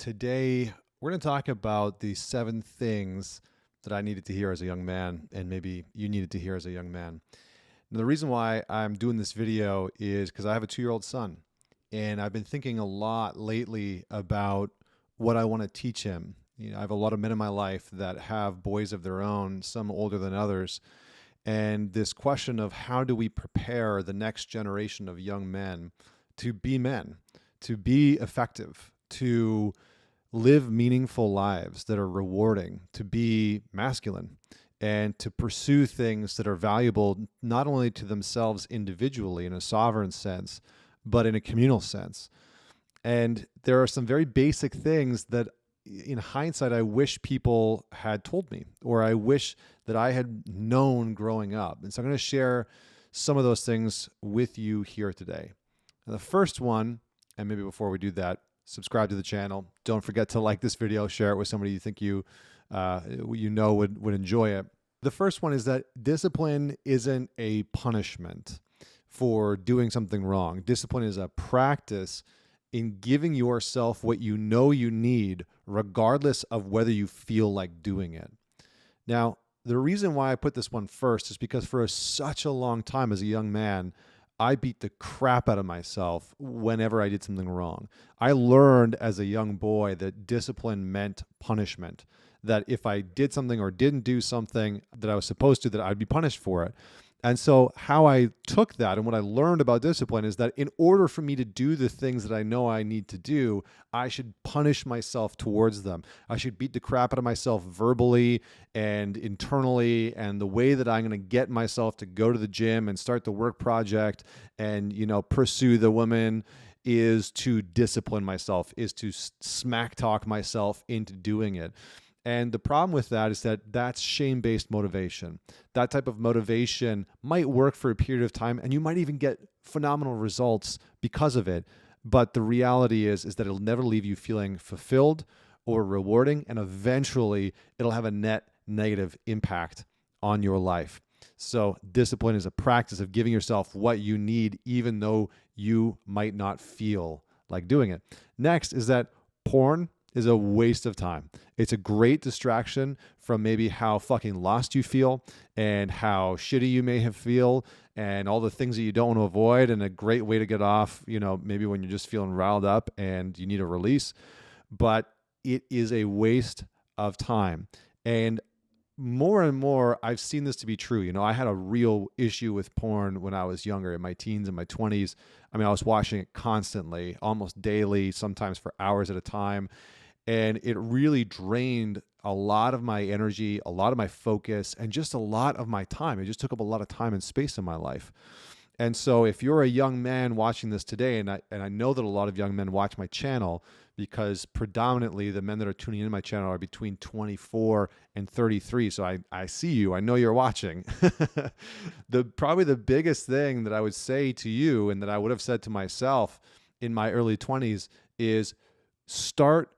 Today, we're going to talk about the 7 things that I needed to hear as a young man, and maybe you needed to hear as a young man. Now, the reason why I'm doing this video is because I have a 2-year-old son, and I've been thinking a lot lately about what I want to teach him. I have a lot of men in my life that have boys of their own, some older than others, and this question of how do we prepare the next generation of young men, to be effective, to live meaningful lives that are rewarding, to be masculine, and to pursue things that are valuable not only to themselves individually in a sovereign sense, but in a communal sense. And there are some very basic things that in hindsight, I wish people had told me, or I wish that I had known growing up. And so I'm going to share some of those things with you here today. Now, the first one, and maybe before we do that, subscribe to the channel. Don't forget to like this video, share it with somebody you think would enjoy it. The first one is that discipline isn't a punishment for doing something wrong. Discipline is a practice in giving yourself what you know you need, regardless of whether you feel like doing it. Now, the reason why I put this one first is because for such a long time as a young man, I beat the crap out of myself whenever I did something wrong. I learned as a young boy that discipline meant punishment, that if I did something or didn't do something that I was supposed to, that I'd be punished for it. And so how I took that and what I learned about discipline is that in order for me to do the things that I know I need to do, I should punish myself towards them. I should beat the crap out of myself verbally and internally. And the way that I'm going to get myself to go to the gym and start the work project and, pursue the woman is to discipline myself, is to smack talk myself into doing it. And the problem with that is that that's shame-based motivation. That type of motivation might work for a period of time, and you might even get phenomenal results because of it. But the reality is that it'll never leave you feeling fulfilled or rewarding, and eventually it'll have a net negative impact on your life. So discipline is a practice of giving yourself what you need, even though you might not feel like doing it. Next is that porn is a waste of time. It's a great distraction from maybe how fucking lost you feel and how shitty you may have feel and all the things that you don't want to avoid, and a great way to get off, maybe when you're just feeling riled up and you need a release. But it is a waste of time. And more, I've seen this to be true. I had a real issue with porn when I was younger, in my teens and my 20s. I was watching it constantly, almost daily, sometimes for hours at a time. And it really drained a lot of my energy, a lot of my focus, and just a lot of my time. It just took up a lot of time and space in my life. And so if you're a young man watching this today, and I know that a lot of young men watch my channel, because predominantly the men that are tuning into my channel are between 24 and 33. So I see you. I know you're watching. Probably the biggest thing that I would say to you, and that I would have said to myself in my early 20s, is start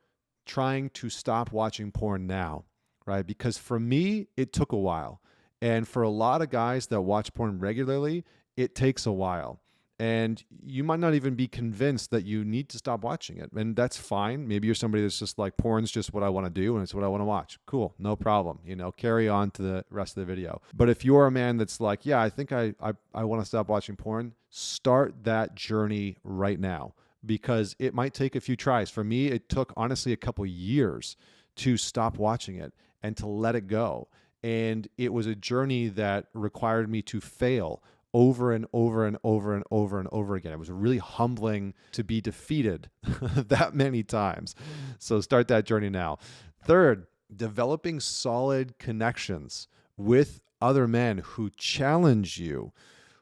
trying to stop watching porn now, right? Because for me, it took a while. And for a lot of guys that watch porn regularly, it takes a while. And you might not even be convinced that you need to stop watching it. And that's fine. Maybe you're somebody that's just like, porn's just what I want to do and it's what I want to watch. Cool, no problem. Carry on to the rest of the video. But if you're a man that's like, yeah, I think I want to stop watching porn, start that journey right now. Because it might take a few tries. For me, it took honestly a couple years to stop watching it and to let it go. And it was a journey that required me to fail over and over and over and over and over again. It was really humbling to be defeated that many times. So start that journey now. Third, developing solid connections with other men who challenge you,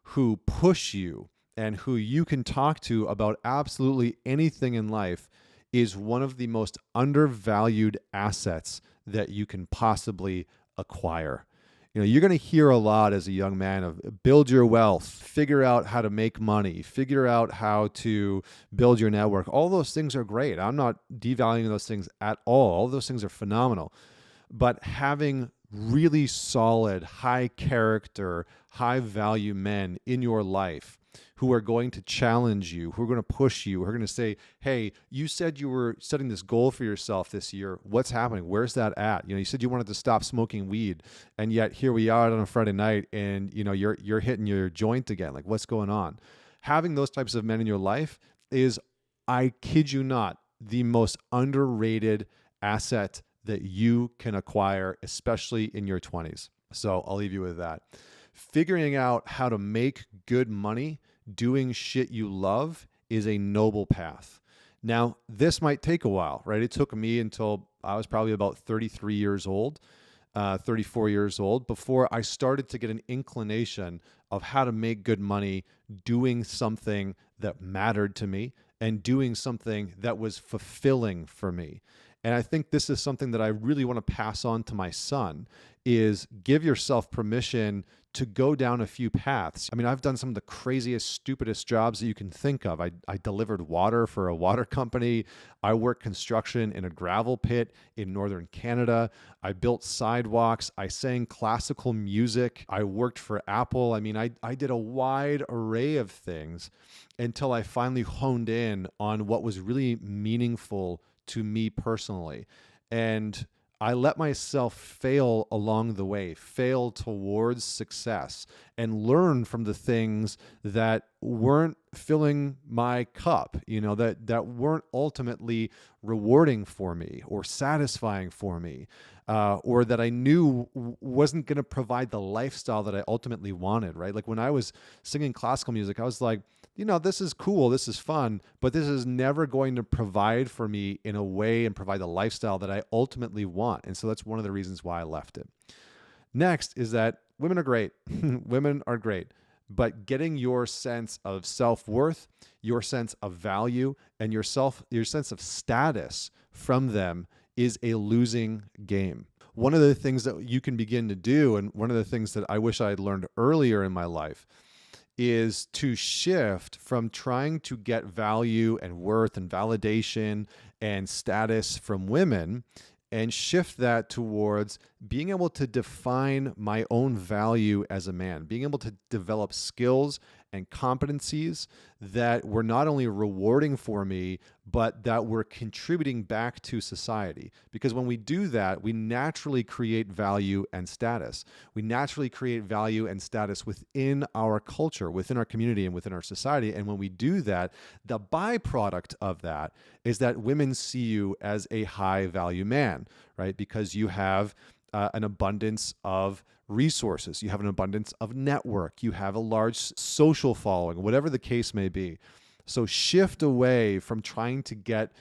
who push you, and who you can talk to about absolutely anything in life is one of the most undervalued assets that you can possibly acquire. You're going to hear a lot as a young man of build your wealth, figure out how to make money, figure out how to build your network. All those things are great. I'm not devaluing those things at all. All those things are phenomenal. But having really solid, high character, high value men in your life who are going to challenge you, who are going to push you, who are going to say, hey, you said you were setting this goal for yourself this year. What's happening? Where's that at? You said you wanted to stop smoking weed, and yet here we are on a Friday night, and you're hitting your joint again. Like, what's going on? Having those types of men in your life is, I kid you not, the most underrated asset that you can acquire, especially in your 20s. So I'll leave you with that. Figuring out how to make good money doing shit you love is a noble path. Now, this might take a while, right? It took me until I was probably about 33 years old, 34 years old, before I started to get an inclination of how to make good money doing something that mattered to me and doing something that was fulfilling for me. And I think this is something that I really want to pass on to my son, is give yourself permission to go down a few paths. I mean, I've done some of the craziest, stupidest jobs that you can think of. I delivered water for a water company. I worked construction in a gravel pit in northern Canada. I built sidewalks. I sang classical music. I worked for Apple. I mean, I did a wide array of things until I finally honed in on what was really meaningful to me personally. And I let myself fail along the way, fail towards success, and learn from the things that weren't filling my cup, that weren't ultimately rewarding for me or satisfying for me, or that I knew wasn't going to provide the lifestyle that I ultimately wanted, right? Like when I was singing classical music, I was like, this is cool, this is fun, but this is never going to provide for me in a way and provide the lifestyle that I ultimately want. And so that's one of the reasons why I left it. Next is that women are great. Women are great. But getting your sense of self-worth, your sense of value, and your sense of status from them is a losing game. One of the things that you can begin to do, and one of the things that I wish I had learned earlier in my life, is to shift from trying to get value and worth and validation and status from women, and shift that towards being able to define my own value as a man, being able to develop skills and competencies that were not only rewarding for me, but that were contributing back to society. Because when we do that, we naturally create value and status. We naturally create value and status within our culture, within our community, and within our society. And when we do that, the byproduct of that is that women see you as a high value man, right? Because you have an abundance of resources, you have an abundance of network, you have a large social following, whatever the case may be. So shift away from trying to get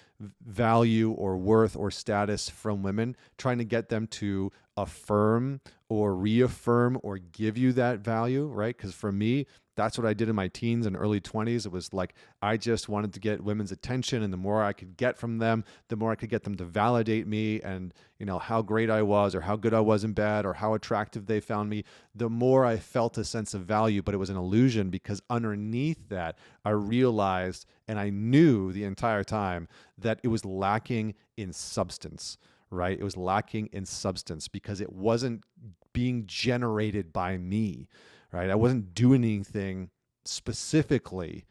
value or worth or status from women, trying to get them to affirm or reaffirm or give you that value, right? Because for me, that's what I did in my teens and early 20s. It was like I just wanted to get women's attention, and the more I could get from them, the more I could get them to validate me and, how great I was or how good I was in bed or how attractive they found me, the more I felt a sense of value. But it was an illusion, because underneath that, I realized, and I knew the entire time, that it was lacking in substance, right? It was lacking in substance because it wasn't being generated by me, right? I wasn't doing anything specifically,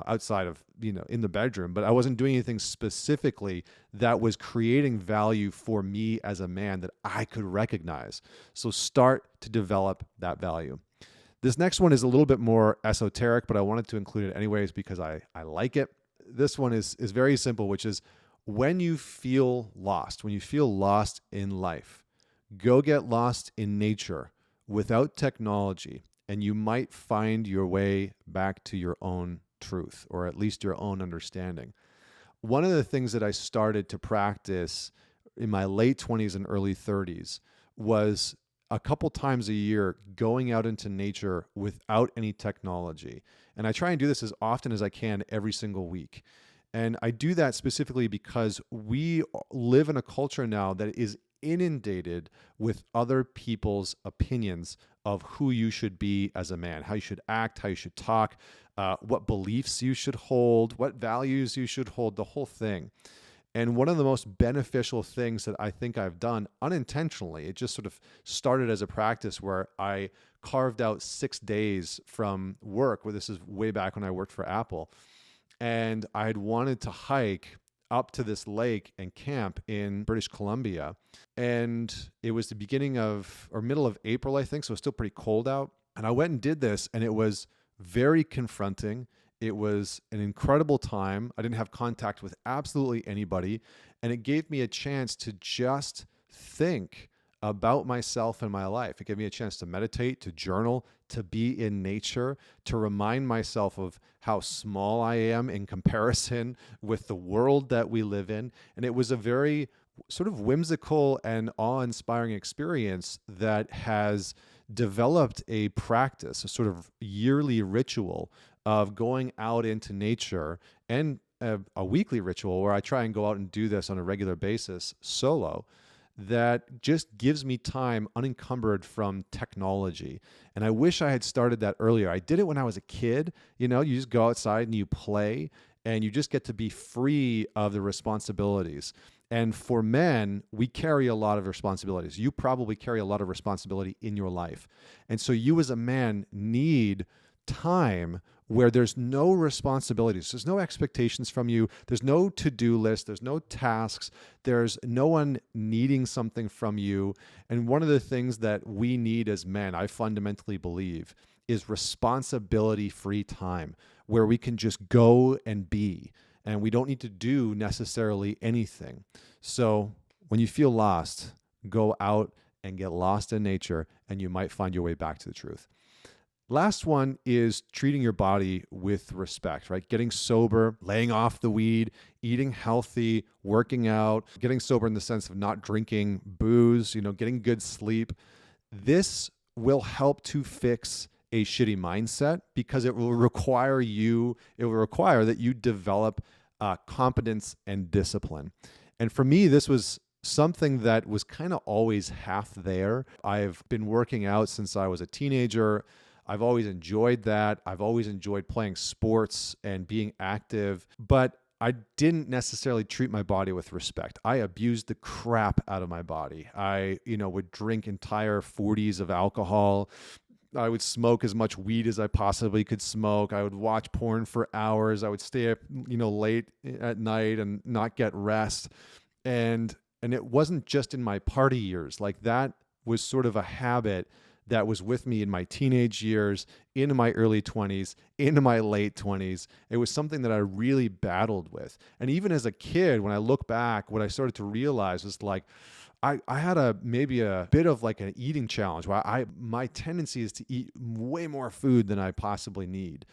outside of, in the bedroom, but I wasn't doing anything specifically that was creating value for me as a man that I could recognize. So start to develop that value. This next one is a little bit more esoteric, but I wanted to include it anyways because I like it. This one is very simple, which is when you feel lost in life, go get lost in nature without technology, and you might find your way back to your own truth, or at least your own understanding. One of the things that I started to practice in my late 20s and early 30s was a couple times a year going out into nature without any technology. And I try and do this as often as I can every single week. And I do that specifically because we live in a culture now that is inundated with other people's opinions of who you should be as a man, how you should act, how you should talk, what beliefs you should hold, what values you should hold, the whole thing. And one of the most beneficial things that I think I've done unintentionally, it just sort of started as a practice where I carved out 6 days from work, where this is way back when I worked for Apple. And I had wanted to hike up to this lake and camp in British Columbia. And it was the beginning of, or middle of April, I think. So it was still pretty cold out. And I went and did this, and it was very confronting. It was an incredible time. I didn't have contact with absolutely anybody. And it gave me a chance to just think about myself and my life. It gave me a chance to meditate, to journal, to be in nature, to remind myself of how small I am in comparison with the world that we live in. And it was a very sort of whimsical and awe-inspiring experience that has developed a practice, a sort of yearly ritual of going out into nature, and a weekly ritual where I try and go out and do this on a regular basis solo, that just gives me time unencumbered from technology. And I wish I had started that earlier. I did it when I was a kid. You just go outside and you play, and you just get to be free of the responsibilities. And for men, we carry a lot of responsibilities. You probably carry a lot of responsibility in your life. And so you as a man need time where there's no responsibilities. There's no expectations from you. There's no to-do list. There's no tasks. There's no one needing something from you. And one of the things that we need as men, I fundamentally believe, is responsibility-free time where we can just go and be. And we don't need to do necessarily anything. So when you feel lost, go out and get lost in nature, and you might find your way back to the truth. Last one is treating your body with respect, right? Getting sober, laying off the weed, eating healthy, working out, getting sober in the sense of not drinking booze, getting good sleep. This will help to fix a shitty mindset because it will require that you develop competence and discipline. And for me, this was something that was kind of always half there. I've been working out since I was a teenager. I've always enjoyed that. I've always enjoyed playing sports and being active, but I didn't necessarily treat my body with respect. I abused the crap out of my body. I, would drink entire 40s of alcohol. I would smoke as much weed as I possibly could smoke. I would watch porn for hours. I would stay up, late at night and not get rest. And it wasn't just in my party years. Like, that was sort of a habit that was with me in my teenage years, into my early 20s, into my late 20s. It was something that I really battled with. And even as a kid, when I look back, what I started to realize was like, I had maybe a bit of like an eating challenge where my tendency is to eat way more food than I possibly need.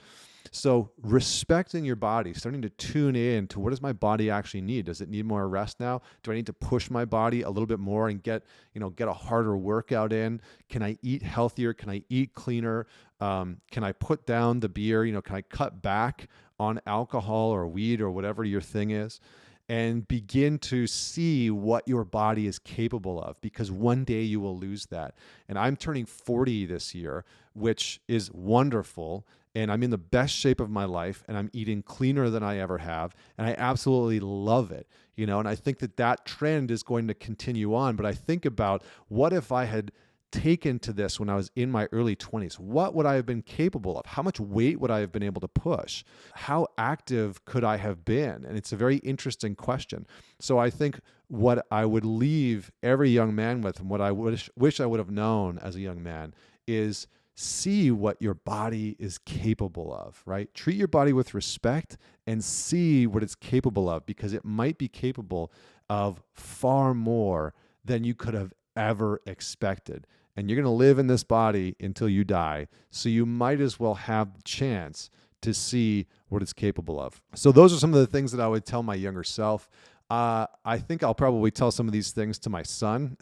So respecting your body, starting to tune in to what does my body actually need? Does it need more rest now? Do I need to push my body a little bit more and get a harder workout in? Can I eat healthier? Can I eat cleaner? Can I put down the beer? Can I cut back on alcohol or weed or whatever your thing is? And begin to see what your body is capable of, because one day you will lose that. And I'm turning 40 this year, which is wonderful. And I'm in the best shape of my life, and I'm eating cleaner than I ever have. And I absolutely love it, and I think that trend is going to continue on. But I think about, what if I had taken to this when I was in my early 20s? What would I have been capable of? How much weight would I have been able to push? How active could I have been? And it's a very interesting question. So I think what I would leave every young man with, and what I wish I would have known as a young man, is see what your body is capable of, right? Treat your body with respect and see what it's capable of, because it might be capable of far more than you could have ever expected. And you're going to live in this body until you die. So you might as well have the chance to see what it's capable of. So those are some of the things that I would tell my younger self. I think I'll probably tell some of these things to my son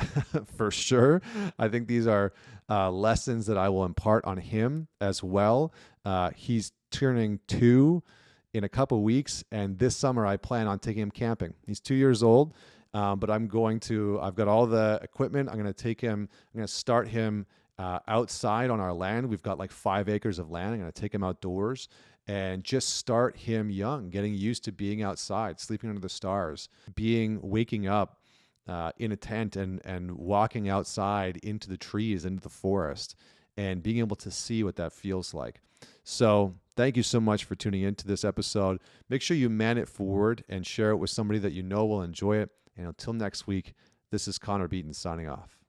for sure. I think these are lessons that I will impart on him as well. He's turning 2 in a couple weeks, and this summer I plan on taking him camping. He's 2 years old. But I've got all the equipment. I'm going to start him outside on our land. We've got like 5 acres of land. I'm going to take him outdoors, and just start him young, getting used to being outside, sleeping under the stars, waking up in a tent and walking outside into the trees, into the forest, and being able to see what that feels like. So thank you so much for tuning into this episode. Make sure you man it forward and share it with somebody that you know will enjoy it. And until next week, this is Connor Beaton signing off.